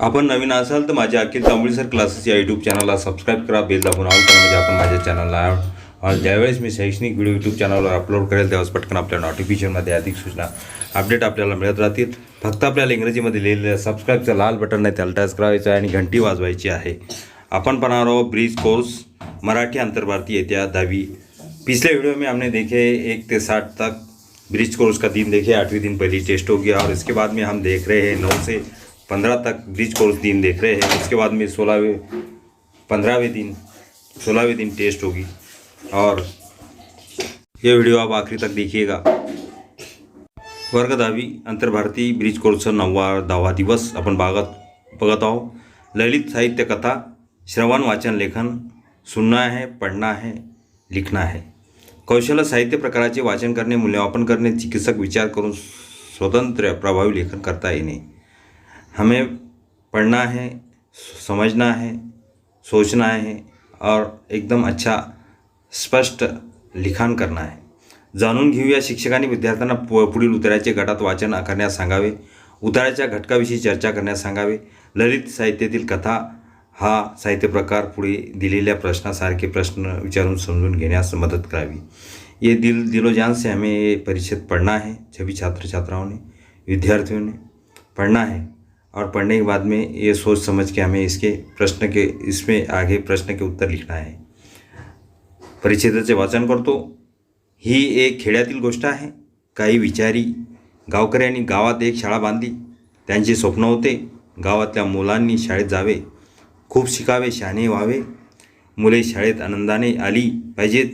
आपण नवीन असाल तर माझ्या अखिल तांबोळी क्लासेस या यूट्यूब चॅनलला सबस्क्राईब करा, बेल दाबून ऑल करा, म्हणजे आपण माझ्या चॅनलला ज्यावेळेस मी शैक्षणिक व्हिडिओ यूट्यूब चॅनलवर अपलोड करेल त्यावेळेस पटकन आपल्या नोटिफिकेशनमध्ये अधिक सूचना अपडेट आपल्याला मिळत राहतील. फक्त आपल्याला इंग्रजीमध्ये लिहिलेलं सबस्क्राईबचं लाल बटन नाही त्याला टच करायचं आहे आणि घंटी वाजवायची आहे. अपन पढ़ा रहा ब्रिज कोर्स मराठी अंतर्भारती इत्यादि 10वीं. पिछले वीडियो में हमने देखे 1 से 60 तक ब्रिज कोर्स का दिन देखे. 8वें दिन पहली टेस्ट हो गया और इसके बाद में हम देख रहे हैं 9 से 15 तक ब्रिज कोर्स दिन देख रहे हैं. उसके बाद में 16वें दिन टेस्ट होगी और ये वीडियो आप आखिरी तक देखिएगा. वर्ग 10वी अंतर्भारती ब्रिज कोर्सचा 10वा दिवस आपण बघत आहोत. ललित साहित्य कथा, श्रवण वाचन लेखन, सुनना है, पढ़ना है, लिखना है. कौशल्य साहित्य प्रकाराचे वाचन करणे, मूल्यमापन करणे, चिकित्सक विचार करून स्वतंत्र प्रभावी लेखन करता येणे. हमें पढ़ना है, समझना है, सोचना है और एकदम अच्छा स्पष्ट लिखाण करना है. जाणून घेऊया. शिक्षकांनी विद्यार्थ्यांना पुढील उतार्याचे गटात वाचन करण्यास सांगावे. उतार्याच्या घटकाविषयी चर्चा करण्यास सांगावे. ललित साहित्यातील कथा हा साहित्य प्रकार पुढे दिलेल्या प्रश्नासारखे प्रश्न विचारून समजून घेण्यास मदत करावी. ये दिलो जान से हमें ये परिच्छेद पढ़ना है. सभी छात्र छात्राओं ने, विद्यार्थियों ने पढ़ना है और पढ़ने के बाद में ये सोच समझ के हमें इसमें आगे प्रश्न के उत्तर लिखना है. परिच्छेदाचे वाचन करतो. ही एक खेड्यातील गोष्ट आहे. काही विचारी गावकऱ्यांनी गावात एक शाळा बांधली. त्यांचे स्वप्न होते गावातल्या मुलांनी शाळेत जावे, खूप शिकावे, शहाणे व्हावे. मुले शाळेत आनंदाने आली पाहिजेत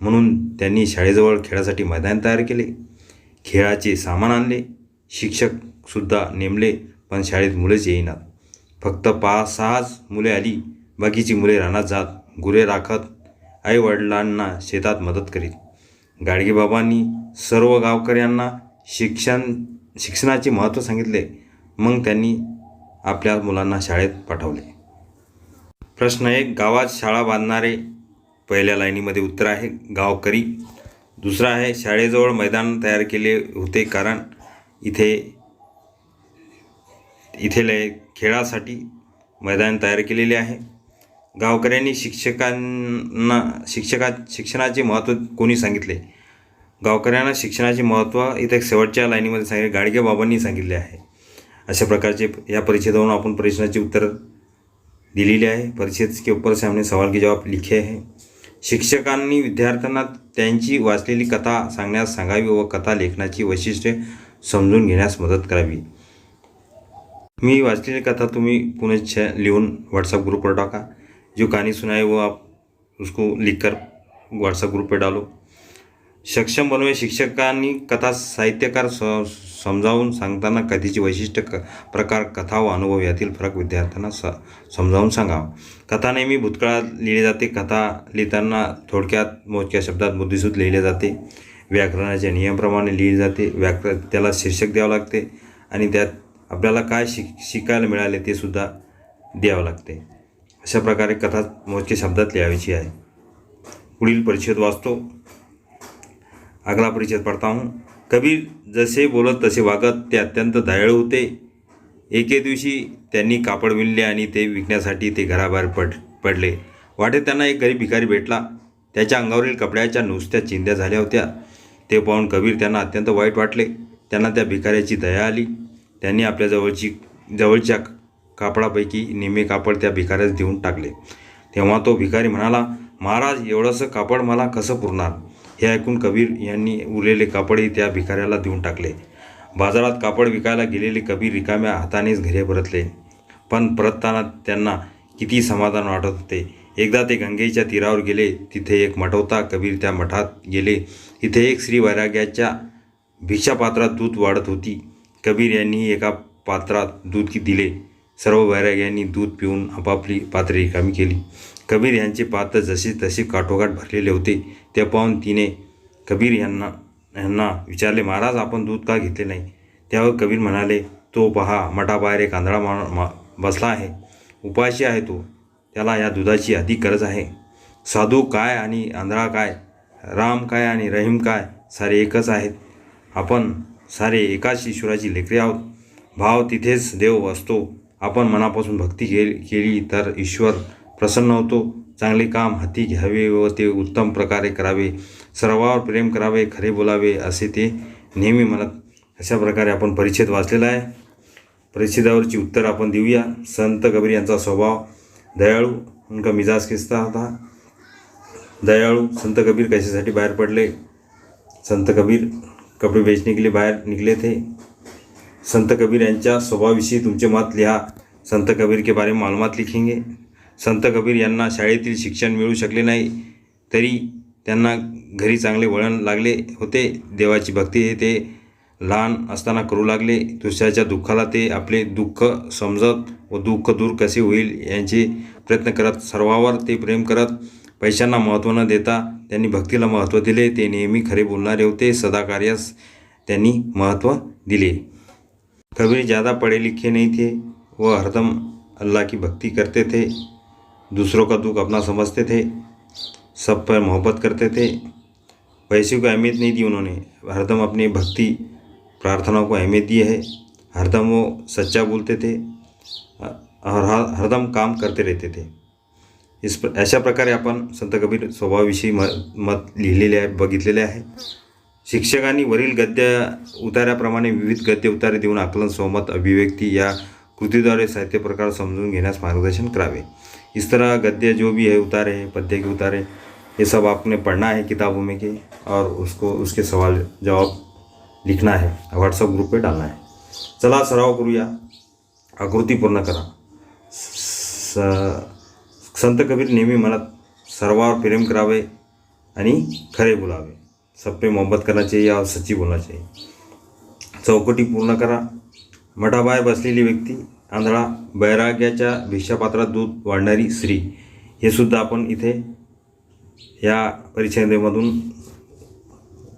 म्हणून त्यांनी शाळेजवळ खेळासाठी मैदान तयार केले. खेळाचे सामान आणले. शिक्षकसुद्धा नेमले, पण शाळेत मुलेच येईनात. फक्त 5-6 मुले आली. बाकीची मुले रानात जात गुरे राखत, आई वडिलांना शेतात मदत करीत. गाडगेबाबांनी सर्व गावकऱ्यांना शिक्षणाचे महत्त्व सांगितले. मग त्यांनी आपल्या मुलांना शाळेत पाठवले. प्रश्न 1. गावात शाळा बांधणारे. पहिल्या लाईनीमध्ये उत्तर आहे गावकरी. दुसरा आहे शाळेजवळ मैदान तयार केले होते कारण इथे खेळासाठी मैदान तयार केलेले आहे. गावकऱ्यांनी शिक्षणाचे महत्त्व कोणी सांगितले. गावकऱ्यांना शिक्षणाचे महत्त्व इथे शेवटच्या लाईनीमध्ये सांगितले गाडगेबाबांनी सांगितले आहे. अशा प्रकारचे या परिच्छेदावरून आपण प्रश्नाचे उत्तर दिलेले आहे. परिच्छेद के ऊपर से हमने सवाल के जवाब लिखे हैं. शिक्षकांनी विद्यार्थ्यांना त्यांची वाचलेली कथा सांगण्यास सांगावी व कथा लेखनाची वैशिष्ट्ये समजून घेण्यास मदत करावी. मी वाचलेली कथा तुम्ही पुनश्च लिहून व्हाट्सएप ग्रुप पर टाका. जो कहानी सुनाई वो आप उसको लिखकर व्हाट्सएप ग्रुप पर डालो. सक्षम बनवे. शिक्षकांनी कथा साहित्यकार समजावून सांगताना कथेची वैशिष्ट्य प्रकार, कथा व अनुभव यातील फरक विद्यार्थ्यांना समजावून सांगावा. कथा नेहमी भूतकाळात लिहिली जाते. कथा लिहिताना थोडक्यात मोजक्या शब्दात मुद्देसूद लिहिले जाते. व्याकरणाच्या नियमाप्रमाणे लिहिली जाते. त्याला शीर्षक द्यावं लागते आणि त्यात आपल्याला काय शिकायला मिळाले ते सुद्धा द्यावं लागते. अशा प्रकारे कथा मोजक्या शब्दात लिहायची आहे. पुढील परिच्छेद वाचतो. अगला परिच्छेद पढ़ता हूँ. कबीर जसे बोलत तसे वागत. ते अत्यंत दयाळू होते. एके दिवशी त्यांनी कापड विणले आणि ते विकण्यासाठी ते घराबाहेर पडले. वाटेत त्यांना एक गरीब भिकारी भेटला. त्याच्या अंगावरील कपड्याच्या नुसत्या चिंध्या झाल्या होत्या. ते पाहून कबीर त्यांना अत्यंत वाईट वाटले. त्यांना त्या भिकाऱ्याची दया आली. त्यांनी आपल्या जवळच्या कापडापैकी निम्मे कापड त्या भिकाऱ्यास देऊन टाकले. तेव्हा तो भिकारी म्हणाला, महाराज, एवढंसं कापड मला कसं पुरणार. हे ऐकून कबीर यांनी उरलेले कापडही त्या भिकाऱ्याला देऊन टाकले. बाजारात कापड विकायला गेलेले कबीर रिकाम्या हातानेच घरी परतले. पण परतताना त्यांना किती समाधान वाटत होते. एकदा ते गंगेच्या तीरावर गेले. तिथे एक मठ होता. कबीर त्या मठात गेले. तिथे एक स्त्री वैराग्याच्या भिक्षापात्रात दूध वाढत होती. कबीर यांनी एका पात्रात दूध दिले. सर्व वैराग्यांनी दूध पिऊन आपापली पात्रे रिकामी केली. कबीर यांचे पात्र जसे तसे काठोकाठ भरलेले होते. ते पाहून तिने कबीर यांना विचारले, महाराज, आपण दूध का घेतले नाही. त्यावर कबीर म्हणाले, तो पहा, मठाबाहेर एक आंधळा बसला आहे. उपाशी आहे तो. त्याला या दुधाची अधिक गरज आहे. साधू काय आणि आंधळा काय, राम काय आणि रहीम काय, सारे एकच आहेत. आपण सारे एकाच ईश्वराची लेकरे आहोत. भाव तिथेच देव असतो. आपण मनापासून भक्ती केली तर ईश्वर प्रसन्न होतो. चांगले काम हाती घ्यावे व ते उत्तम प्रकारे करावे. सर्वांवर प्रेम करावे, खरे बोलावे असे ते नेहमी म्हणत. अशा प्रकारे आपण परिच्छेद वाचलेला आहे. परिच्छेदावरची उत्तर आपण देऊया. संत कबीर यांचा स्वभाव दयाळू, उनका मिजाज किसता था. दयाळू. संत कबीर कैसेसाठी बाहर पडले? संत कबीर कपड़े बेचने के लिए बाहर निकले थे. संत कबीर यांच्या स्वभावाविषयी तुमचे मत लिहा. संत कबीर के बारे में मालूमात लिखेंगे. संत कबीर यांना शाळेतील शिक्षण मिळू शकले नाही, तरी त्यांना घरी चांगले वळण लागले होते. देवाची भक्ती हे ते लहान असताना करू लागले. दुसऱ्याच्या दुःखाला ते आपले दुःख समजत व दुःख दूर कसे होईल यांचे प्रयत्न करत. सर्वांवर ते प्रेम करत. पैशांना महत्त्व न देता त्यांनी भक्तीला महत्त्व दिले. ते नेहमी खरे बोलणारे होते. सदाकार्यास त्यांनी महत्त्व दिले. कबीर ज़्यादा पढ़े लिखे नहीं थे. वह हरदम अल्लाह की भक्ति करते थे. दूसरों का दुख अपना समझते थे. सब पर मोहब्बत करते थे. पैसे को अहमियत नहीं दी उन्होंने. हरदम अपनी भक्ति प्रार्थनाओं को अहमियत दी है. हरदम वो सच्चा बोलते थे और हरदम काम करते रहते थे. अशा प्रकारे आपण संत कबीर स्वभावाविषयी मत लिहिलेले आहे, बघितलेले आहे. शिक्षकांनी वरील गद्य उतार्याप्रमाणे विविध गद्य उतारे देऊन आकलन, स्वमत, अभिव्यक्ति या कृतीद्वारे साहित्य प्रकार समझून घेण्यास मार्गदर्शन करावे. इस तरह गद्य जो भी है उतारे हैं, पद्य के उतारे, ये सब आपने पढ़ना है किताबों में के, और उसके सवाल जवाब लिखना है, व्हाट्सअप ग्रुप पे डालना है. चला सराव करूया. आकृती पूर्ण करा. संत कबीर नेहमी म्हणत सर्वांवर प्रेम करावे आणि खरे बोलावे. सब पे मोहब्बत करना चाहिए और सच्ची बोलना चाहिए. चौकटी पूर्ण करा. मठाबाहेर बसलेली व्यक्ती, आंधळा, बैराग्याच्या भिक्षापात्रात दूध वाढणारी स्त्री, हे सुद्धा आपण इथे या परिच्छेदामधून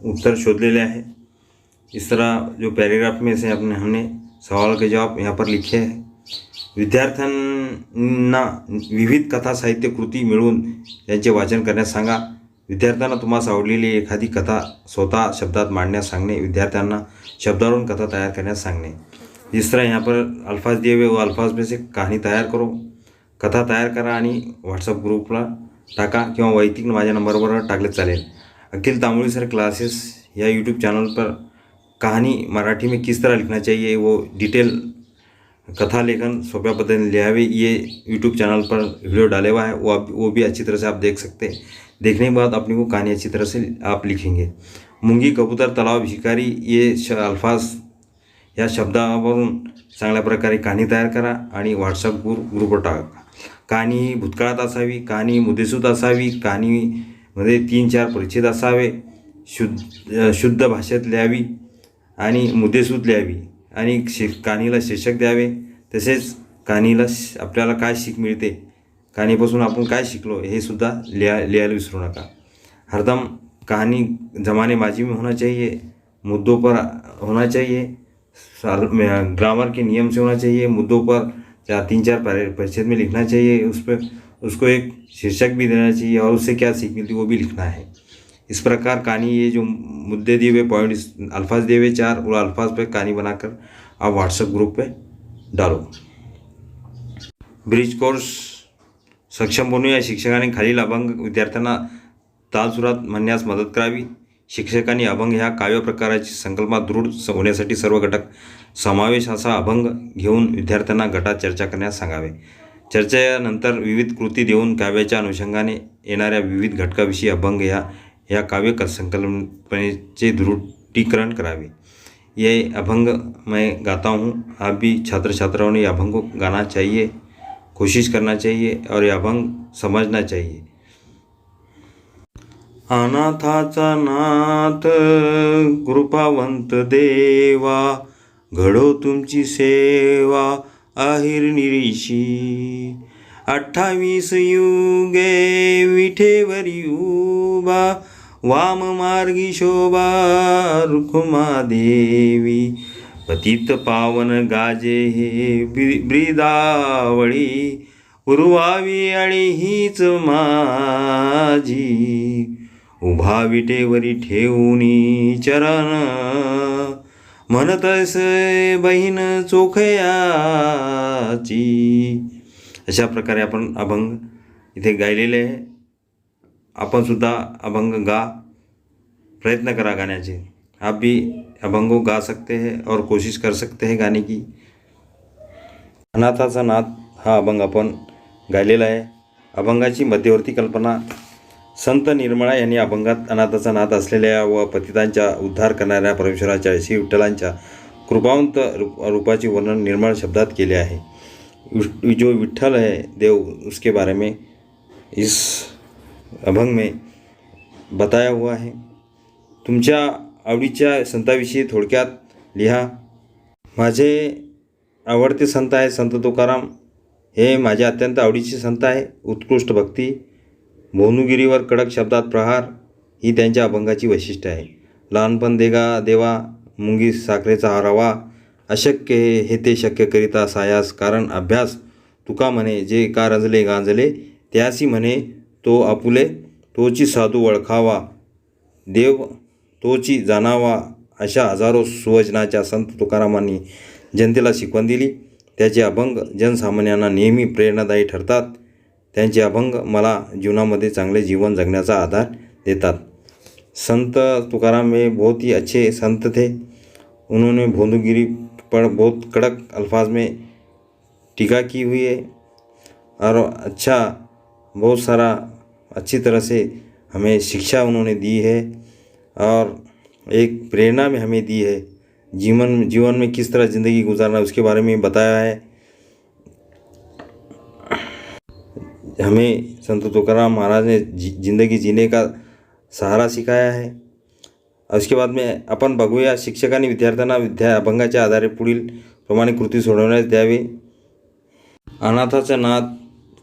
उत्तर शोधलेले आहे. इस तरह जो पैराग्राफ में से हमने सवाल के जवाब यहाँ पर लिखे हैं. विद्यार्थ्यांना विविध कथा साहित्य कृती मिळवून यांचे वाचन करण्यास सांगा. विद्यार्थ्यांना तुम्हाला आवडलेली एखादी कथा स्वतः शब्दात मांडण्यास सांगणे. विद्यार्थ्यांना शब्दावरून कथा तैयार करण्यास सांगणे. इस तरह यहाँ पर अल्फाज दिए हुए वो अल्फाज में से कहानी तैयार करो, कथा तैयार करा आणि व्हॉट्सअप ग्रुपला टाका किंवा वैयक्तिक माझ्या नंबरवर टाकले चालेल. अखिल तांबुली सर क्लासेस या यूट्यूब चैनल पर कहानी मराठी में किस तरह लिखना चाहिए, वो डिटेल कथा लेखन सोप्या पद्धति लिहावे, ये यूट्यूब चैनल पर वीडियो डाले हुआ है. वो भी अच्छी तरह से आप देख सकते हैं. देखने के बाद अपनी वो कहानी अच्छी तरह से आप लिखेंगे. मुंगी, कबूतर, तालाब, शिकारी, ये अल्फाज या शब्दावरून चांगल्या प्रकारे कहाणी तयार करा आणि व्हॉट्सअप ग्रुपवर टाका. कहाणी भूतकाळात असावी, कहाणी मुद्देसूद असावी, कहाणीमध्ये 3-4 परिच्छेद असावे, शुद्ध भाषेत लिहावी आणि मुद्देसूद लिहावी आणि कहाणीला शीर्षक द्यावे. तसेच कहाणीला आपल्याला काय शिक मिळते, कहाणीपासून आपण काय शिकलो हे सुद्धा लिहायला विसरू नका. हरदम कहानी जमाने माजी में होना चाहिए, मुद्दों पर होना चाहिए, ग्रामर के नियम से होना चाहिए. मुद्दों पर 3-4 परिच्छेद में लिखना चाहिए. उस पर उसको एक शीर्षक भी देना चाहिए और उससे क्या सीख मिलती वो भी लिखना है. इस प्रकार कहानी, ये जो मुद्दे दिए हुए पॉइंट अल्फाज दिए हुए 4, वो अल्फाज पे कहानी बनाकर आप व्हाट्सएप ग्रुप पे डालो. ब्रिज कोर्स सक्षम बनवूया. शिक्षकांनी खालील अभंग विद्यार्थ्यांना तालसुरात म्हणण्यास मदत करावी. शिक्षकांनी अभंग ह्या काव्य प्रकाराची संकल्पना दृढ होण्यासाठी सर्व घटक समावेश असा अभंग घेऊन विद्यार्थ्यांना गटात चर्चा करण्यास सांगावे. चर्चेनंतर विविध कृती देऊन काव्याच्या अनुषंगाने येणाऱ्या विविध घटकाविषयी अभंग या काव्य संकल्पनेचे दृढीकरण करावे. ये अभंग मैं गाता हूँ, आप भी छात्र छात्राओं ने ये अभंग को गाना चाहिए, कोशिश करना चाहिए और ये अभंग समझना चाहिए. अनाथाचा नाथ कृपावंत देवा, घडो तुमची सेवा आहिर निरीशी. 28 युगे विठेवरी उभा, वाम मार्गी शोभा रुक्मा देवी. पतित पावन गाजे हे ब्रिदावळी, उर्वावी आणि हीच माझी. उभा विटेवरी ठेवूनी चरण, म्हणतसे बहीण चोखयाची. अशा प्रकारे आपण अभंग इथे गायलेले आहे. आपण सुद्धा अभंग गा, प्रयत्न करा गाण्याचे. आप भी अभंग को गा सकते हैं और कोशिश कर सकते हैं गाने की. अनाथाचा नाद हा अभंग आपण गायलेला आहे. अभंगाची मध्यवर्ती कल्पना संत निर्मळा यांनी अभंगात अनाथाचा नाद असलेल्या व पतितांचा उद्धार करणाऱ्या परमेश्वराच्या श्री विठ्ठलांच्या कृपावंत रूपाचे वर्णन निर्मळ शब्दात केले आहे. जो विठ्ठल है देव, उसके बारे में इस अभंग में बताया हुआ है. तुमच्या आवडीच्या संताविषयी थोडक्यात लिहा. माझे आवडते संत आहे संत तुकाराम. हे माझे अत्यंत आवडीचे संत आहे. उत्कृष्ट भक्ती, भानुगिरीवर कडक शब्दात प्रहार ही त्यांच्या अभंगाची वैशिष्ट्य आहे. लहानपण देगा देवा, मुंगी साखरेचा हरावा, अशक्य हे ते शक्य करिता सायास. कारण अभ्यास तुका म्हणे, जे का रंजले गांजले त्यासी म्हणे तो आपुले. तोची साधू ओळखावा, देव तोची जाणावा. अशा हजारो सुवचनाच्या संत तुकारामांनी जनतेला शिकवण दिली. त्याचे अभंग जनसामान्यांना नेहमी प्रेरणादायी ठरतात. त्यांचे अभंग मला जीवनामध्ये चांगले जीवन जगण्याचा आधार देतात. संत तुकाराम में बहुत ही अच्छे संत थे. उन्होंने भानुगिरी पर बहुत कड़क अल्फाज में टीका की हुई है और अच्छा बहुत सारा अच्छी तरह से हमें शिक्षा उन्होंने दी है और एक प्रेरणा में हमें दी है. जीवन में किस तरह ज़िंदगी गुजारना उसके बारे में बताया है. हमें संत तुकाराम महाराज ने ज़िंदगी जीने का सहारा सिखाया है. उसके बाद में आपण बघूया शिक्षकांनी विद्यार्थ्यांना अभंगाच्या आधारे पुढील प्रमाणे कृती सोडवण्यास द्यावी. अनाथाचा नाद,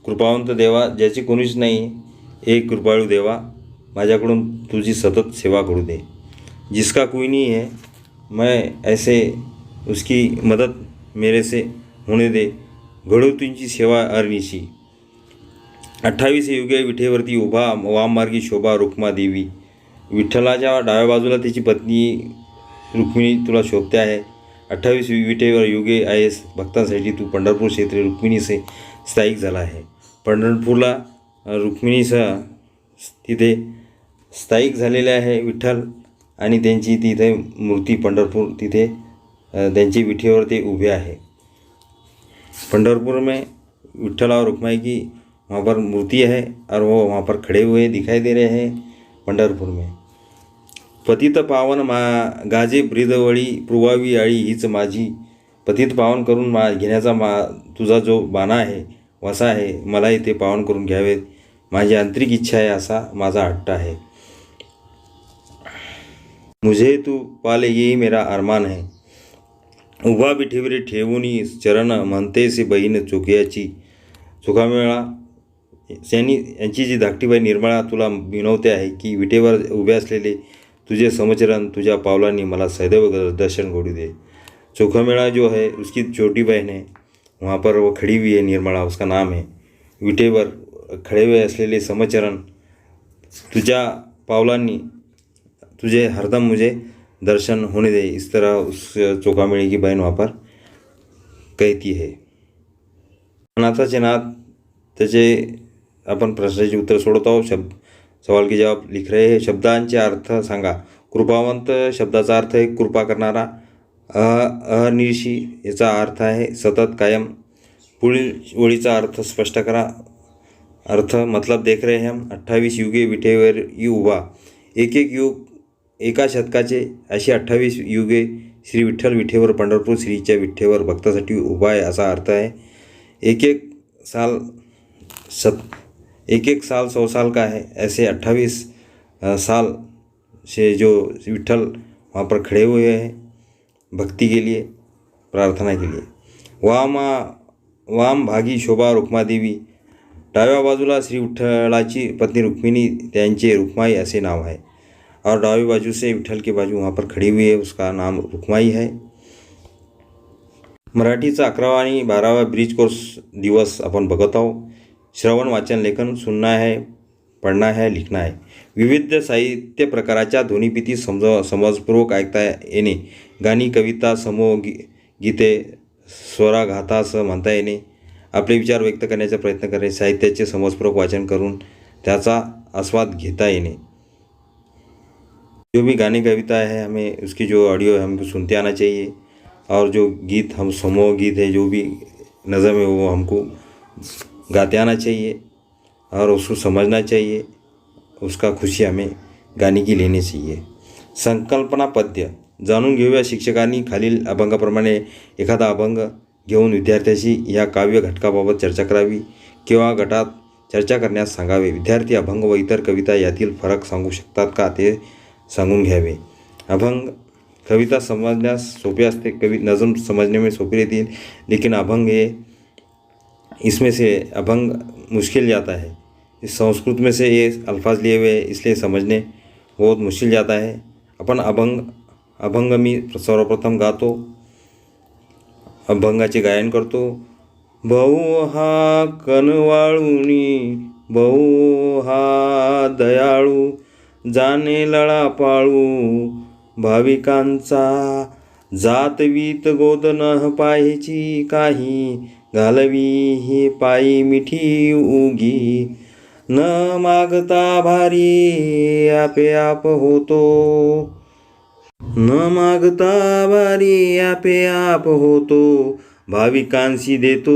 कृपावंत देवा, ज्याची कोणीच नाही, एक कृपाळू देवा, माझ्याकडून तुझी सतत सेवा करू दे. जिसका कोई नहीं है, मैं ऐसे उसकी मदद मेरे से होने दे. घडू तुझी सेवा अरनिशी. 28 युगे विठेवरती उभा, वाममार्गी शोभा रुक्मा देवी. विठ्ठलाच्या डाव्या बाजूला त्याची पत्नी रुक्मिणी तुला शोभते आहे. 28 विटेवर युगे आहेस. भक्तांसाठी तू पंढरपूर क्षेत्र रुक्मिणीचे स्थायिक झाला आहे. पंढरपूरला रुक्मिणीसह तिथे स्थायिक झालेले आहे विठ्ठल आणि त्यांची तिथे मूर्ती पंढरपूर तिथे त्यांची विठेवर ते उभे आहे. पंढरपुर में विठ्ठल और रुक्माई की वहाँ पर मूर्ति है और वो वहाँ पर खड़े हुए दिखाई दे रहे हैं पंढरपूर में. पतित पावन गाजे ब्रिदवळी, पुरवावी आळी हीच माझी. पतित पावन करून घेण्याचा तुझा जो बाणा आहे, वसा आहे, मलाही ते पावन करून घ्यावे माझी आंतरिक इच्छा आहे, असा माझा हट्ट आहे. मुझे तू पाले यही मेरा अरमान है. उभा विठेवरी ठेवूनी चरण म्हणतेसे बहीण चोखयाची. चोखामेळा यांची जी धाकटीबाई निर्मळा तुला विनवते आहे की विटेवर उभे असलेले तुझे समचरण तुझ्या पावलांनी मला सदैव दर्शन घडू दे. चोखामेळा जो है उसकी छोटी बहन है, वहाँ पर वो खड़ी हुई है निर्मला, उसका नाम है. विटेवर खड़े हुए असलेले समचरण तुझ्या पावलांनी तुझे हरदम मुझे दर्शन होने दे. इस तरह उस चोखामेळी की बहन वहाँ पर कहती है. अनाथाचे नाद, त्याचे आपण प्रश्नाचे उत्तर सोडत आहोत. सवाल के जवाब लिख रहे हैं. शब्दांचे अर्थ सांगा. कृपावंत शब्दाचा अर्थ आहे कृपा करणारा. अनिशी याचा अर्थ आहे सतत कायम. पुढील ओळीचा अर्थ स्पष्ट करा. अर्थ मतलब देख रहे हैं हम. 28 युगे विठेवर उभा. एक युग एका शतकाचे अशी 28 युगे श्री विठ्ठल विठेवर पंढरपूर श्रीच्या विठेवर भक्तासाठी उभा आहे असा अर्थ आहे. एक एक साल 100 साल का है. ऐसे 28 साल से जो विठ्ठल वहाँ पर खड़े हुए हैं भक्ति के लिए, प्रार्थना के लिए. वाम भागी शोभा रुक्मा देवी. डाव्या बाजूला श्री विठ्ठलाची पत्नी रुक्मिणी, त्यांचे रुक्माई असे नाव आहे. और डावी बाजू से विठ्ठल के बाजू वहाँ पर खड़ी हुई है, उसका नाम रुक्माई है. मराठीचा 11वा आणि 12वा ब्रिज कोर्स दिवस आपण बघत आहोत. श्रवण वाचन लेखन सुनना है. पढ़ना है, लिखना है. विविध साहित्य प्रकाराच्या ध्वनिफिती समजपूर्वक ऐकता येणे, गाणी, कविता, समूह गीते, स्वराघातासह म्हणता येणे, आपले विचार व्यक्त करण्याचा प्रयत्न करणे, साहित्याचे समजपूर्वक वाचन करून त्याचा आस्वाद घेता येणे. जो भी गाने कविता है हमें उसकी जो ऑडियो है हमको सुनते आना चाहिए, और जो गीत हम समूह गीत है जो भी नज़म है वो हमको गाते आना चाहिए और उसको समझना चाहिए, उसका खुशी हमें गाने की लेनी चाहिए. संकल्पना पद्य जाणून घेऊया. शिक्षकांनी खालील अभंगाप्रमाणे एखादा अभंग घेऊन विद्यार्थ्याशी या काव्य घटकाबाबत चर्चा करावी किंवा गटात चर्चा करण्यास सांगावे. विद्यार्थी अभंग व इतर कविता यातील फरक सांगू शकतात का ते सांगून घ्यावे. अभंग कविता समझण्यास सोपे असते, नज़म समझने में सोपी रहती है, लेकिन अभंग ये इसमें से अभंग मुश्किल जाता है. इस संस्कृत में से ये अल्फाज लिए हुए इसलिए समझने बहुत मुश्किल जाता है. अपन अभंग मी सर्वप्रथम गातो, अभंगाचे गायन करतो. भाऊ हा कनवाळूनी, भाऊ हा दयाळू, जाने लळा पाळू भाविकांचा, जातवीत गोदन पाहिची काही, घालवी ही पायी मिठी उगी, न मागता भारी आपे आप होतो, न मागता भारी आपे आप होतो, भाविकांशी देतो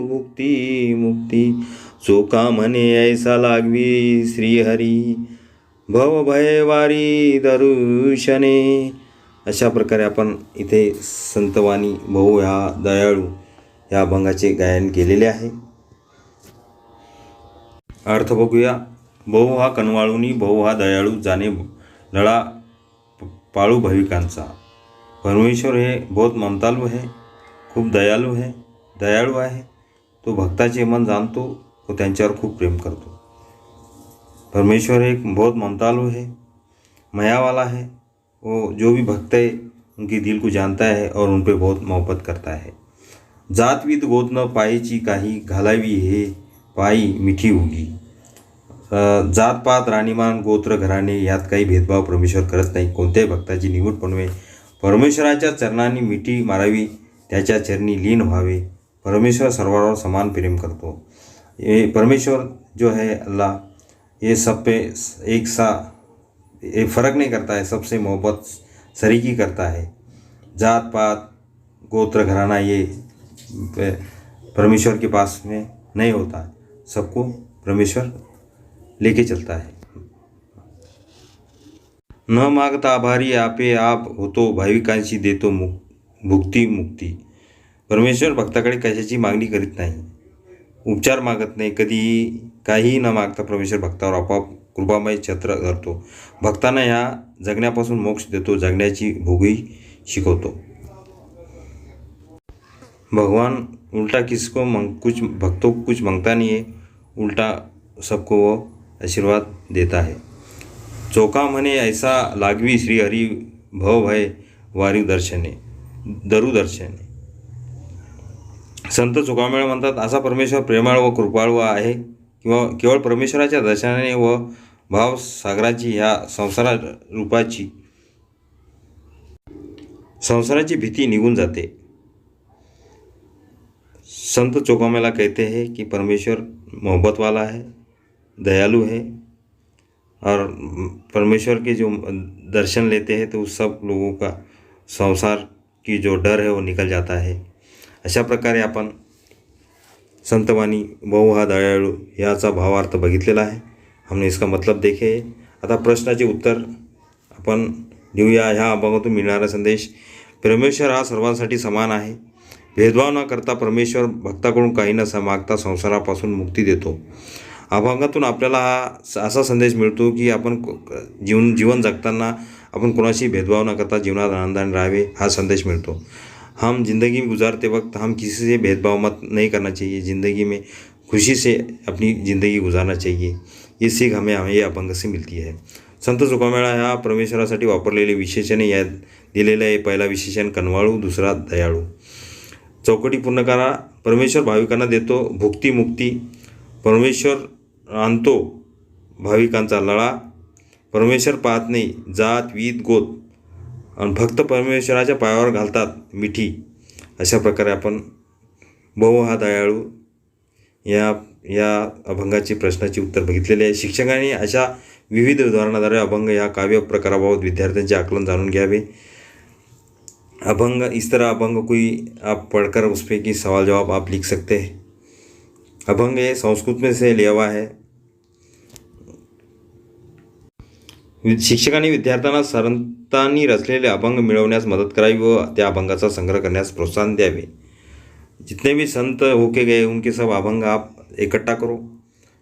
भुक्ती मुक्ती, चोका म्हणे ऐसा लागवी श्रीहरी, भव भय वारी दर्शने. अशा प्रकारे आपण इथे संतवाणी भाऊ ह्या दयाळू या अभंगाचे गायन केलेले आहे. अर्थ बघूया. भाऊ हा कनवाळूनी, भाऊ हा दयाळू, जाने लळा पाळू भाविकांचा. परमेश्वर हे बहुत ममतालू है, खूप दयाळू आहे. तो भक्ताचे मन जाणतो, तो त्यांच्यावर खूप प्रेम करतो. परमेश्वर एक बहुत ममतालू है, माया वाला है. वो जो भी भक्त है उनके दिल को जानता है और उन पे बहुत मोहब्बत करता है. जातवीत गोत न पायीची काही, घालावी हे पायी मिठी उगी. जातपात, राणीमान, गोत्र, घराणे यात काही भेदभाव परमेश्वर करत नाही. कोणत्याही भक्ताची निमूटपणे परमेश्वराच्या चरणांनी मिठी मारावी, त्याच्या चरणी लीन व्हावे. परमेश्वर सर्वांवर समान प्रेम करतो. ये परमेश्वर जो है अल्लाह, ये सब पे एक सा ये फ़र्क नहीं करता है, सबसे मोहब्बत सरीकी करता है. जात पात, गोत्र, घराना ये परमेश्वर के पास में नहीं होता, सबको परमेश्वर लेके चलता है. न मागता आभारी आपे आप होतो, भाविकांशी देतो भुक्ती मुक्ती. परमेश्वर भक्ताकडे कशाची मागणी करीत नाही, उपचार मागत नाही, कधीही काहीही न मागता परमेश्वर भक्तावर आपोआप कृपामय छत्र धरतो. भक्तांना ह्या जगण्यापासून मोक्ष देतो, जगण्याची भोगही शिकवतो. भगवान उल्टा किसको कुछ भक्तों को कुछ मांगता नहीं है, उल्टा सबको वो आशीर्वाद देता है. चोका म्हणे ऐसा लागवी श्रीहरी, भव भय वारी दर्शने. संत चोखामेळ म्हणतात, असा परमेश्वर प्रेमाळ व कृपाळू आहे, किंवा केवळ परमेश्वराच्या दर्शनाने व भावसागराची ह्या संसाराची भीती निघून जाते. संत चोखामेला कहते हैं कि परमेश्वर मोहब्बत वाला है, दयालु है, और परमेश्वर के जो दर्शन लेते हैं तो उस सब लोगों का संसार की जो डर है वो निकल जाता है. अशा प्रकारे आपण संतवाणी भाऊ हा दयाळू याचा भावार्थ बघितलेला आहे. हमने इसका मतलब देखे. आता प्रश्नाचे उत्तर आपण देऊया. ह्या अभंगातून मिळणारा संदेश: परमेश्वर हा सर्वांसाठी समान आहे. भेदभाव न करता परमेश्वर भक्ताकडून काही न मागता संसारापासून मुक्ती देतो. अभंगातून आपल्याला हा असा संदेश मिळतो की आपण जीवन जगताना आपण कोणाशी भेदभाव न करता जीवनात आनंदाने राहावे, हा संदेश मिळतो. हम जिंदगी में गुजारते वक्त हम किसी से भेदभाव मत नहीं करना चाहिए, ज़िंदगी में खुशी से अपनी ज़िंदगी गुजारना चाहिए. ये सीख हमें ये अभंग से मिळती आहे. संत चोखामेळा ह्या परमेश्वरासाठी वापरलेले विशेषणे यात दिलेलं आहे. पहिला विशेषण कनवाळू, दुसरा दयाळू. चौकटी पूर्ण करा. परमेश्वर भाविकांना देतो भुक्ती मुक्ती. परमेश्वर आणतो भाविकांचा लळा, परमेश्वर पाहत नाही जात वीत गोत, आणि फक्त परमेश्वराच्या पायावर घालतात मिठी. अशा प्रकारे आपण बहु हा दयाळू या अभंगाची प्रश्नाची उत्तर बघितलेले आहे. शिक्षकांनी अशा विविध उदाहरणाद्वारे अभंग या काव्य प्रकाराबाबत विद्यार्थ्यांचे आकलन जाणून घ्यावे. अभंग इस तरह अभंग कोई आप पढ़कर उस पर की सवाल जवाब आप लिख सकते हैं. अभंग ये संस्कृत में से लिया हुआ है. शिक्षकांनी विद्यार्थ्यांना संतांनी रचलेले अभंग मिळवण्यास मदत करावी व त्या अभंगाचा संग्रह करण्यास प्रोत्साहन द्यावे. जितने भी संत होके गए उनके सब अभंग आप इकट्ठा करो,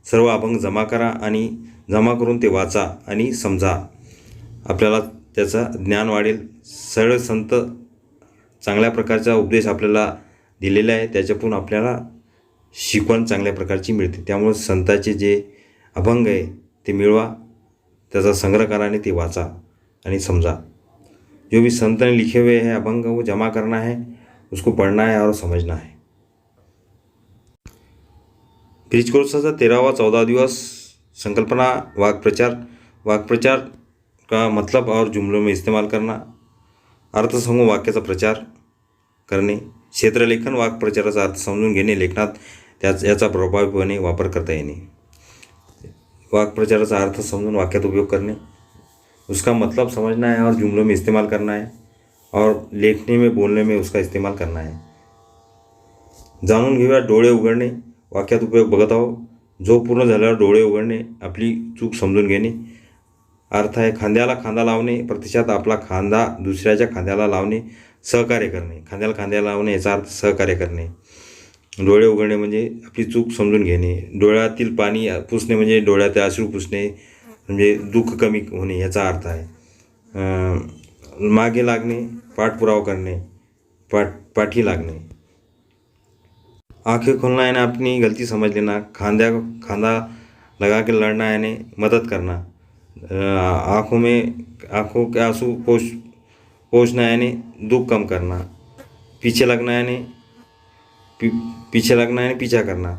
सर्व अभंग जमा करा आणि जमा करून ते वाचा आणि समजा. आपल्याला त्याचं ज्ञान वाढेल. सरळ संत चांगल्या प्रकारचा उपदेश आपल्याला दिलेला आहे, त्याच्यातून आपल्याला शिकवण चांगल्या प्रकारची मिळते. त्यामुळे संताचे जे अभंग आहे ते मिळवा, त्याचा संग्रह करा आणि ते वाचा आणि समझा. जो भी संत ने लिखे हुए हैं अभंग वो जमा करना है, उसको पढ़ना है और समझना है. ब्रिज कोर्सचा 13वा 14 दिवस संकल्पना वाक्प्रचार. वाक्प्रचार का मतलब और जुमलों में इस्तेमाल करना. अर्थ समूह वाक्याचा प्रचार करणे. क्षेत्रलेखन वाक्प्रचाराचा अर्थ समजून घेणे, लेखनात याचा प्रभावीपणे वापर करता येणे. वाक्प्रचाराचा अर्थ समझून वाक्यात उपयोग करने, उसका मतलब समझना है और जुमलों में इस्तेमाल करना है, और लेखने में बोलने में उसका इस्तेमाल करना है. जाणून घेऊया डोळे उघडणे. वाक्यात उपयोग बघत आहो. जो पूर्ण झाल्यावर डोळे उघडणे, आपली चूक समजून घेणे. अर्थ आहे खांद्याला खांदा लावणे, प्रत्यक्षात आपला खांदा दुसऱ्याच्या खांद्याला लावणे, सहकार्य करणे. खांद्याला खांद्याला लावणे याचा अर्थ सहकार्य करणे. डोळे उघडणे म्हणजे आपली चूक समजून घेणे. डोळ्यातील पाणी पुसणे म्हणजे डोळ्यात अश्रू पुसणे, म्हणजे दुःख कमी होणे याचा अर्थ आहे. मागे लागणे, पाठपुरावा करणे, पाठी लागणे. आंखें खोलना यानी अपनी गलती समझ लेना. खांदा लगा के लड़ना यानी मदद करना. आँखों के आंसू पोंछना यानी दुख कम करना. पीछे लगना यानी पीछा करना.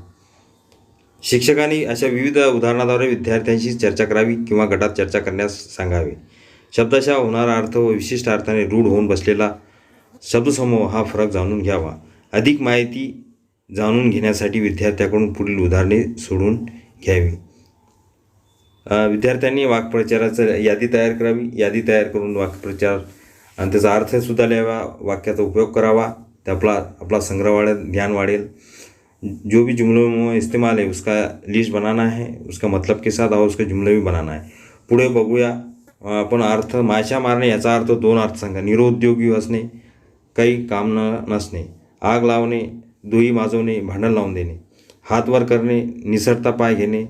शिक्षकांनी अशा विविध उदाहरणाद्वारे विद्यार्थ्यांशी चर्चा करावी किंवा गटात चर्चा करण्यास सांगावे. शब्दशः होणारा अर्थ व विशिष्ट अर्थाने रूढ होऊन बसलेला शब्दसमूह हा फरक जाणून घ्यावा. अधिक माहिती जाणून घेण्यासाठी विद्यार्थ्याकडून पुढील उदाहरणे सोडून घ्यावी. विद्यार्थ्यांनी वाक्प्रचाराचं यादी तयार करावी. यादी तयार करून वाक्प्रचार आणि त्याचा अर्थसुद्धा लिहावा. वाक्याचा उपयोग करावा. तो अपना संग्रह वाढेल, ज्ञान वाढेल. जो भी जुमलों में इस्तेमाल है उसका लिस्ट बनाना है, उसका मतलब के साथ और उसके जुमले भी बनाना है. पुढे बघूया आपण. अर्थ माशा मारणे याचा अर्थ 2 अर्थ सांगा. निरुद्योगी असणे, काही काम नसणे. आग लावणे, दुही माजवणे, भांडण लावून देणे. हात वर करणे, निसरता पाय घेणे,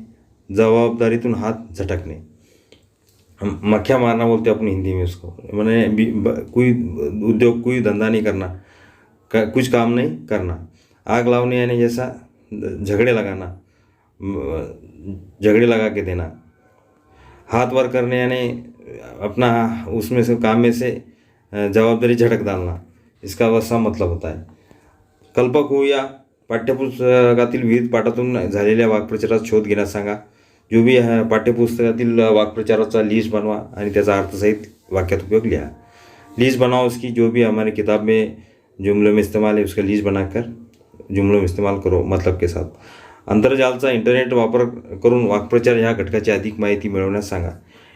जबाबदारीतून हात झटकणे. मक्खिया मारना बोलते अपन हिंदी में उसको, मैंने कोई उद्योग कोई धंधा नहीं करना, कुछ काम नहीं करना. आग लावने यानी जैसा झगड़े लगाना, झगड़े लगा के देना. हाथ वर करने यानी अपना उसमें से काम में से जवाबदारी झटक डालना. इसका वसा मतलब होता है. कल्पक होऊया. पाठ्यपुस्तकातील विविध पाठातून झालेल्या वाक्प्रचाराचा शोध घेण्यास सांगा. जो भी है पाठ्यपुस्तकातील वाक्प्रचाराचा लिस्ट बनवा आणि त्याचा अर्थसहित वाक्यात उपयोग लिहा. लिस्ट बनाओ उसकी. जो भी हमारी किताब में जुमलों में इस्तेमाल है उसका लिस्ट बनाकर जुमलों में इस्तेमाल करो मतलब के साथ. आंतरजालचा इंटरनेट वापर करून वाक्प्रचार ह्या घटकाची अधिक माहिती मिळवण्यास सांगा.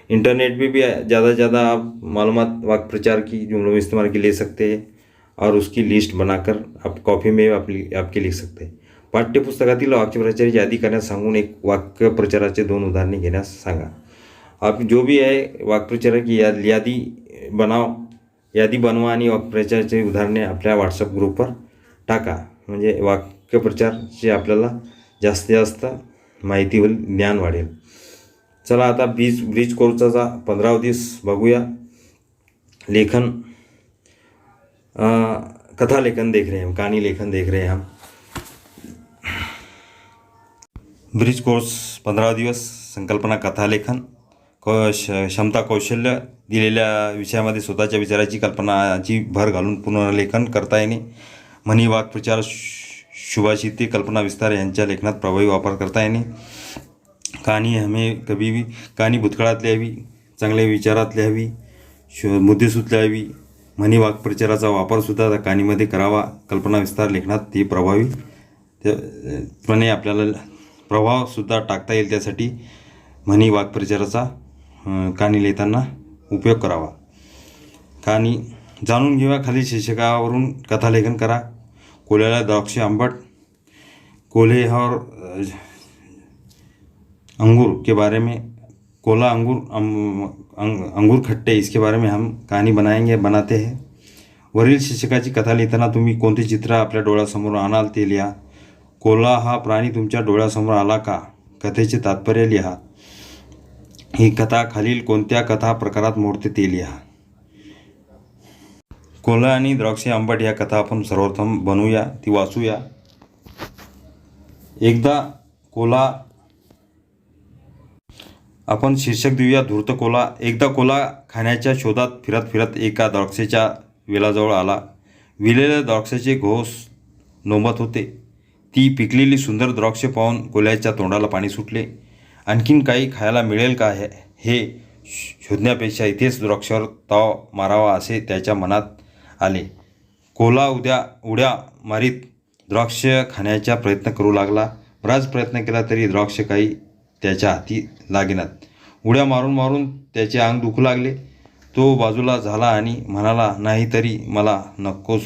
इंटरनेट पे भी ज़्यादा से ज़्यादा आप मालूमात वाक्प्रचार की जुमलों में इस्तेमाल की ले सकते हैं और उसकी लिस्ट बनाकर आप कॉपी में आपके लिख सकते हैं. पाठ्यपुस्तकातील वाक्यप्रचाराची यादी करण्यास सांगून एक वाक्यप्रचाराचे 2 उदाहरणे घेण्यास सांगा. आप जो भी है वाक्प्रचार की यादी बनाव. यादी बनवा आणि वाक्प्रचाराची उदाहरणे आपल्या व्हॉट्सअप ग्रुपवर टाका. म्हणजे वाक्यप्रचारची आपल्याला जास्तीत जास्त माहिती होईल, ज्ञान वाढेल. चला आता ब्रिज कोर्सचा 15वा दिवस बघूया. लेखन कथा लेखन देख रहे हैं हम, कहानी लेखन देख रहे हैं हम. ब्रिज कोर्स 15वा दिवस संकल्पना कथा लेखन. क्षमता कौशल्य दिलेल्या विषयामध्ये स्वतःच्या विचाराची कल्पनाची भर घालून पुनर्लेखन करता येणे. म्हणी, वाक्प्रचार, शुभाषिते, कल्पना विस्तार यांच्या लेखनात प्रभावी वापर करता येणे. कहाणी हमें कभी भी कहाणी भूतकाळात लिहावी, चांगल्या विचारात लिहावी, मुद्देसूद लिहावी, म्हणी वाक्प्रचाराचा वापरसुद्धा त्या कहाणीमध्ये करावा. कल्पना विस्तार लेखनात ते प्रभावी पणे आपल्याला प्रभावसुद्धा टाकता येईल. त्यासाठी म्हणी वाक्प्रचाराचा कहाणी लिहिताना उपयोग करावा. कहाणी जाणून घेऊया. खालील शीर्षकावरून कथालेखन करा. कोल्ह्याला द्राक्षे आंबट. कोल्हे और अंगूर के बारे में, कोला अंगूर अंगूर खट्टे, इसके बारे में हम कहानी बनाते हैं. वरील शीर्षकाची कथा लिहिताना तुम्ही कोणते चित्र आपल्या डोळ्यासमोर आणाल ते लिहा. कोल्हा हा प्राणी तुमच्या डोळ्यासमोर आला का? कथेचे तात्पर्य लिहा. ही कथा खालील कोणत्या कथा प्रकारात मोडते ते लिहा. कोल्हा आणि द्राक्षे आंबट या कथा आपण सर्वप्रथम बनवूया, ती वाचूया. एकदा कोल्हा, आपण शीर्षक देऊया धूर्त कोल्हा. एकदा कोल्हा खाण्याच्या शोधात फिरत फिरत एका द्राक्षेच्या वेलाजवळ आला. विलेल्या द्राक्षाचे घोस नोंबत होते. ती पिकलेली सुंदर द्राक्षे पाहून कोल्ह्याच्या तोंडाला पाणी सुटले. आणखीन काही खायला मिळेल का हे शोधण्यापेक्षा इथेच द्राक्षावर ताव मारावा असे त्याच्या मनात आले. कोल्हा उड्या मारीत द्राक्ष खाण्याचा प्रयत्न करू लागला. बराच प्रयत्न केला तरी द्राक्ष काही त्याच्या हाती लागेनात. उड्या मारून मारून त्याचे अंग दुखू लागले. तो बाजूला झाला आणि म्हणाला, नाही तरी मला नकोस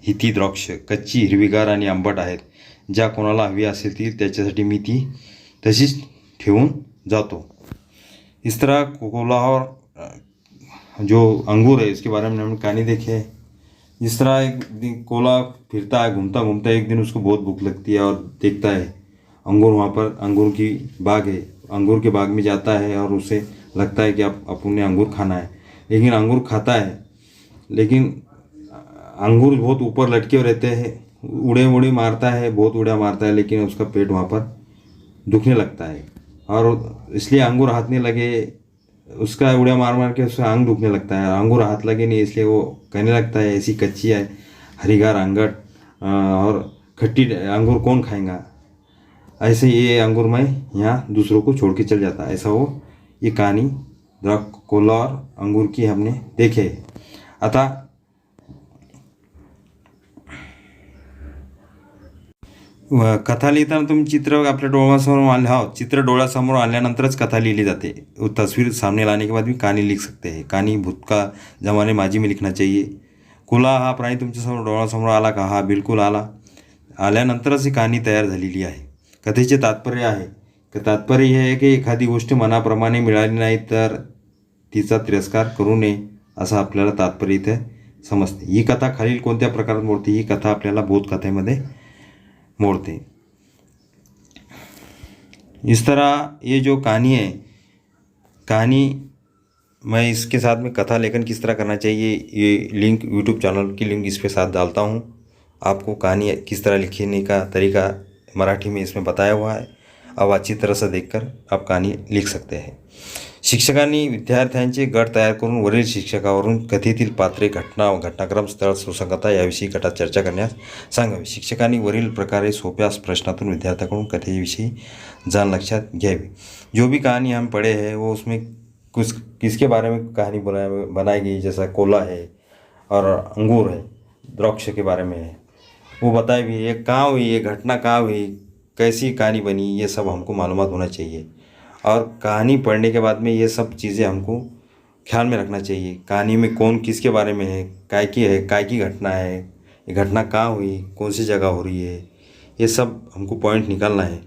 ही ती द्राक्ष. कच्ची, हिरवीगार आणि आंबट आहेत. ज्या कोणाला हवी असेल ती त्याच्यासाठी मी ती तशीच ठेवून जातो. इस तरह कोल्हा और जो अंगूर है इसके बारे में हमने कहानी देखी है. इस तरह एक दिन कोल्हा फिरता है, घूमता घूमता एक दिन उसको बहुत भूख लगती है और देखता है अंगूर, वहाँ पर अंगूर की बाग है. अंगूर के बाग में जाता है और उसे लगता है कि अब अपन ने अंगूर खाना है. लेकिन अंगूर खाता है, लेकिन अंगूर बहुत ऊपर लटके रहते हैं. उड़े मारता है, बहुत उड़ा मारता है, लेकिन उसका पेट वहाँ पर दुखने लगता है और इसलिए अंगूर हाथने लगे. उसका उड़ा मार मार के उसका अंग दुखने लगता है. अंगूर हाथ लगे नहीं, इसलिए वो कहने लगता है ऐसी कच्ची है, हरीगार अंगट और खट्टी अंगूर कौन खाएगा. ऐसे ये अंगूर मैं यहाँ दूसरों को छोड़ के चल जाता. ऐसा वो ये कहानी कोल्हा और अंगूर की हमने देखे. आता कथा लिहिताना तुम्ही चित्र आपल्या डोळ्यासमोर आले, हो, चित्र डोळ्यासमोर आल्यानंतरच कथा लिहिली जाते. तस्वीर सामने लाने के बाद भी कहानी लिख सकते हैं. कहानी भूतकाळ जमाने माझी में लिखना चाहिए. कोल्हा हा प्राणी तुमच्यासमोर डोळ्यासमोर आला का? हा बिलकुल आला. आल्यानंतरच ही कहाणी तयार झालेली आहे. कथेचे तात्पर्य आहे. तात्पर्य हे आहे की एखादी गोष्ट मनाप्रमाणे मिळाली नाही तर तिचा तिरस्कार करू नये, असं आपल्याला तात्पर्य इथे समजते. ही कथा खालील कोणत्या प्रकारात मोडते? ही कथा आपल्याला बोधकथेमध्ये मोड़ते. इस तरह ये जो कहानी है, कहानी मैं इसके साथ में कथा लेखन किस तरह करना चाहिए, ये लिंक यूट्यूब चैनल की लिंक इस पे साथ डालता हूँ. आपको कहानी किस तरह लिखने का तरीका मराठी में इसमें बताया हुआ है. अब अच्छी तरह से देखकर आप कहानी लिख सकते हैं. शिक्षकांनी विद्यार्थ्यांचे गट तयार करून वरील शिक्षकावरून कथेतील पात्रे, घटनाक्रम, स्थळ, सुसंगतता याविषयी गटात चर्चा करण्यास सांगावी. शिक्षकांनी वरील प्रकारे सोप्या प्रश्नातून विद्यार्थ्यांकडून कथेविषयी जान लक्षात घ्यावी. जो भी कहानी हम पढ़े हैं वो उसमें कुछ किसके बारे में कहानी बनाई गई, जैसा कोल्हा है और अंगूर है, द्राक्ष के बारे में है, वो बताई हुई. ये कहाँ हुई, ये घटना कहाँ हुई, कैसी कहानी बनी, ये सब हमको मालूमात होना चाहिए. और कहानी पढ़ने के बाद में ये सब चीज़ें हमको ख्याल में रखना चाहिए. कहानी में कौन किसके बारे में है, काय की घटना है, ये घटना कहाँ हुई, कौन सी जगह हो रही है, ये सब हमको पॉइंट निकालना है.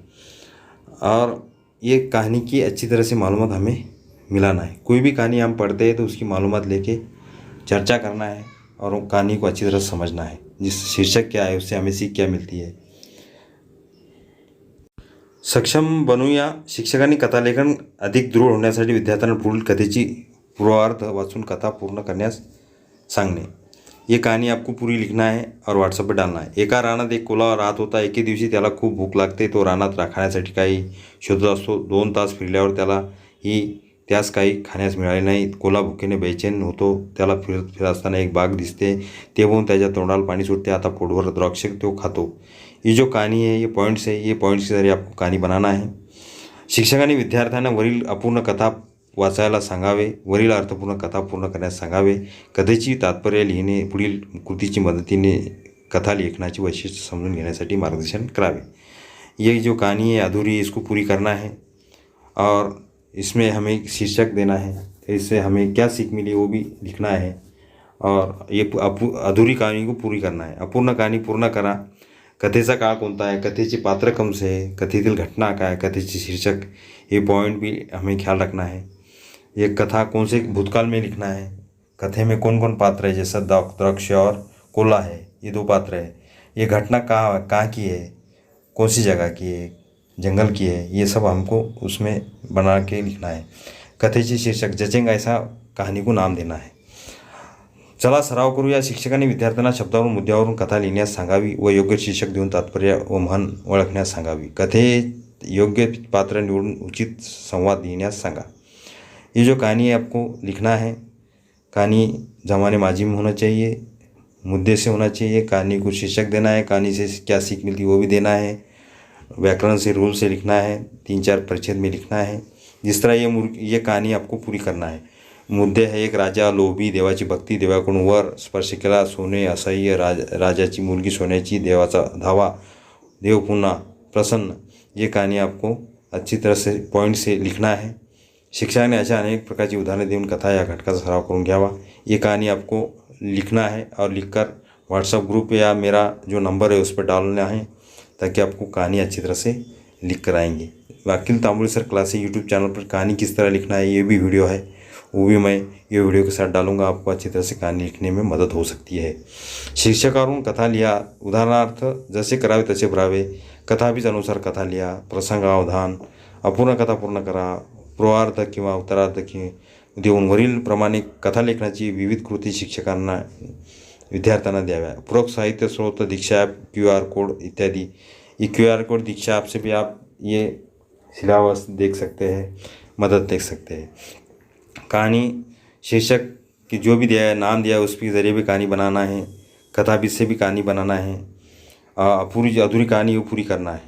और ये कहानी की अच्छी तरह से मालूमात हमें मिलाना है. कोई भी कहानी हम पढ़ते हैं तो उसकी मालूमात लेके चर्चा करना है और वो कहानी को अच्छी तरह समझना है. जिस शीर्षक क्या है उससे हमें सीख क्या मिलती है. सक्षम बनूया. शिक्षकांनी कथालेखन अधिक दृढ होण्यासाठी विद्यार्थ्यांना पुढील कथेची पूर्वार्ध वाचून कथा पूर्ण करण्यास सांगणे. ये कहानी आपको पूरी लिखना है और व्हॉट्सअप पर डालना है. एका रानात एक कोल्हा राहत होता. एके दिवशी त्याला खूप भूक लागते. तो रानात खाण्यासाठी काही शोधत असतो. 2 तास फिरल्यावर त्यास काही खाण्यास मिळाले नाही. कोल्हा भुकेने बेचैन होतो. त्याला फिरत असताना एक बाग दिसते. ते बघून त्याच्या तोंडाला पाणी सुटते. आता पोटभर द्राक्ष तो खातो. ये जो कहानी है, ये पॉइंट्स है, ये पॉइंट्स के जरिए आपको कहानी बनाना है. शिक्षकांनी विद्यार्थ्यांना वरील अपूर्ण कथा वाचायला सांगावे, वरील अर्थपूर्ण कथा पूर्ण करण्यास सांगावे. कथेची तात्पर्य लिहिणे, पुढील कृतीची मदतीने कथा लेखनाची वैशिष्ट्य समजून घेण्यासाठी मार्गदर्शन करावे. ये जो कहानी है अधूरी है, इसको पूरी करना है और इसमें हमें शीर्षक देना है, इससे हमें क्या सीख मिली वो भी लिखना है और ये अधूरी कहानी को पूरी करना है. अपूर्ण कहाणी पूर्ण करा. कथेचा काळ कोणता आहे, कथेचे पात्र कौन से है, कथेतील घटना काय, कथेचे शीर्षक, ये पॉइंट भी हमें ख्याल रखना है. ये कथा कौन से भूतकाल में लिखना है, कथे में कौन कौन पात्र है, जैसा दक्ष और कोला है, ये 2 पात्र है. ये घटना कहाँ की है, कौन सी जगह की है, जंगल की है, ये सब हमको उसमें बना के लिखना है. कथेचे शीर्षक जचेंगा ऐसा कहानी को नाम देना है. चला सराव करूया. शिक्षकांनी विद्यार्थ्यांना शब्दावरून मुद्द्यावरून कथा लिहिण्यास सांगावी व योग्य शीर्षक देऊन तात्पर्य व म्हण ओळखण्यास सांगावी. कथेत योग्य पात्र निवडून उचित संवाद लिहिण्यास सांगा. ये जो कहानी है आपको लिखना है, कहानी ज़माने माजी में होना चाहिए, मुद्दे से होना चाहिए, कहानी को शीर्षक देना है, कहानी से क्या सीख मिलती वो भी देना है, व्याकरण से रूल से लिखना है, 3-4 परिच्छेद में लिखना है. जिस तरह ये कहानी आपको पूरी करना है. मुद्दे है, एक राजा लोभी, देवाची भक्ती, देवाकडून वर स्पर्श केला, सोने असह्य, राजाची मुलगी सोन्याची, देवाचा धावा, देव पुन्हा प्रसन्न. ये कहानी आपको अच्छी तरह से पॉइंट से लिखना है. शिक्षक ने अशा अनेक प्रकारची उदाहरणे देऊन कथा या घटकाचा सराव करून घ्यावा. ये कहानी आपको लिखना है और लिखकर व्हाट्सएप ग्रुप या मेरा जो नंबर है उस पर डालना है ताकि आपको कहानी अच्छी तरह से लिख कर आएंगे. वकील तांबुली सर क्लासेस यूट्यूब चैनल पर कहानी किस तरह लिखना है ये भी वीडियो है, वो भी मैं ये वीडियो के साथ डालूंगा. आपको अच्छी तरह से कहानी लिखने में मदद हो सकती है. शीर्षकावरून कथा लिहा. उदाहरणार्थ जसे करावे तसे भरावे. कथाबीजानुसार कथा लिहा. प्रसंगावधान. अपूर्ण कथा पूर्ण करा. पूर्वार्ध किंवा उत्तरार्ध देऊन वरील प्रमाणे कथा लेखनाची विविध कृती शिक्षकांना विद्यार्थ्यांना द्याव्या. पूरक साहित्य स्रोत, दीक्षा ऐप, QR कोड इत्यादि. ये QR कोड दीक्षा ऐप से भी आप ये सिलेबस देख सकते हैं, मदद देख सकते हैं. कहानी शीर्षक की जो भी दिया है, नाम दिया है, उसके ज़रिए भी कहानी बनाना है. कथाबीज से भी कहानी बनाना है. अधूरी कहानी वो पूरी करना है.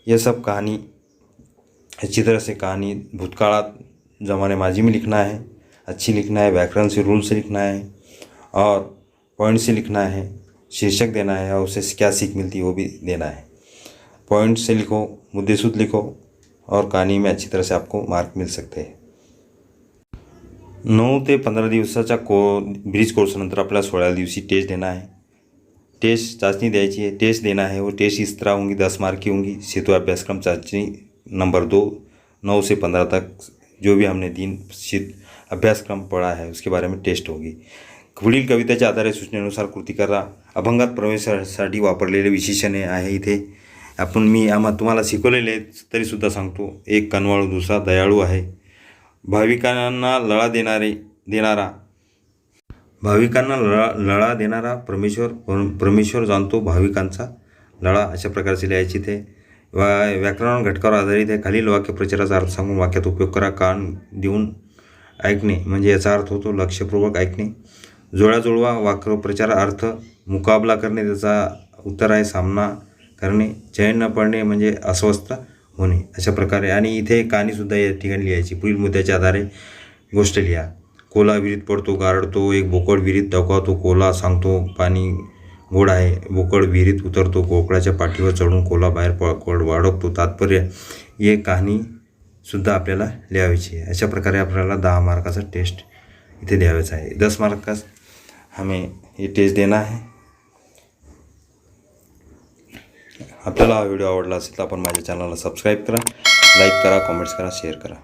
ये सब कहानी अच्छी तरह से कहानी भूतकाळात ज़माने माजी में लिखना है, अच्छी लिखना है, व्याकरण से रूल से लिखना है और पॉइंट से लिखना है, शीर्षक देना है और उससे क्या सीख मिलती है वो भी देना है. पॉइंट से लिखो, मुद्देसूद लिखो और कहानी में अच्छी तरह से आपको मार्क मिल सकते हैं. 9 ते 15 दिवसाच्या ब्रिज कोर्सनंतर आपल्याला 16 दिवसी टेस्ट देना है. टेस्ट चाचनी द्यायची है, टेस्ट देना है. वो टेस्ट इस तरह होंगी, 10 मार्क की होंगी. सेतु अभ्यासक्रम चाचनी नंबर 2, 9 से 15 तक जो भी हमने दिन शीत अभ्यासक्रम पढ़ा है उसके बारे में टेस्ट होगी. पुढील कवितेच्या आधारे सूचनेनुसार कृती करा. अभंगात प्रवेशासाठी वापरलेले विशेषणे आहे इथे. मी तुम्हाला शिकवलेले आहेत तरीसुद्धा सांगतो. एक कनवाळू, दुसरा दयाळू आहे. भाविकांना लळा देणारा परमेश्वर जाणतो भाविकांचा लळा. अशा प्रकारचे लिहायची ते. व्याकरण घटकावर आधारित आहे. खालील वाक्य प्रचाराचा अर्थ सांगून वाक्यात उपयोग करा. कान देऊन ऐकणे म्हणजे याचा अर्थ होतो लक्षपूर्वक ऐकणे. जुळवा वाक्यप्रचार अर्थ मुकाबला करणे, त्याचा उत्तर आहे सामना करणे. चैन न पडणे म्हणजे अस्वस्थ होणे. अशा प्रकारे. आणि इथे कहाणीसुद्धा या ठिकाणी लिहायची. पुढील मुद्द्याच्या आधारे गोष्ट लिहा. कोला विहिरीत पडतो, गारडतो. एक बोकड विहिरीत डोकावतो. कोला सांगतो पाणी गोड आहे. बोकड विहिरीत उतरतो. बोकडाच्या पाठीवर चढून कोला बाहेर वाढवतो. तात्पर्य. ये कहाणीसुद्धा आपल्याला लिहायची आहे. अशा प्रकारे आपल्याला 10 मार्काचा टेस्ट इथे द्यावायचा आहे. 10 मार्क का हमें ये टेस्ट देना है. आपल्याला हा व्हिडिओ आवडला असेल तर आपण माझ्या चॅनलला सबस्क्राईब करा, लाईक करा, कमेंट्स करा, शेअर करा.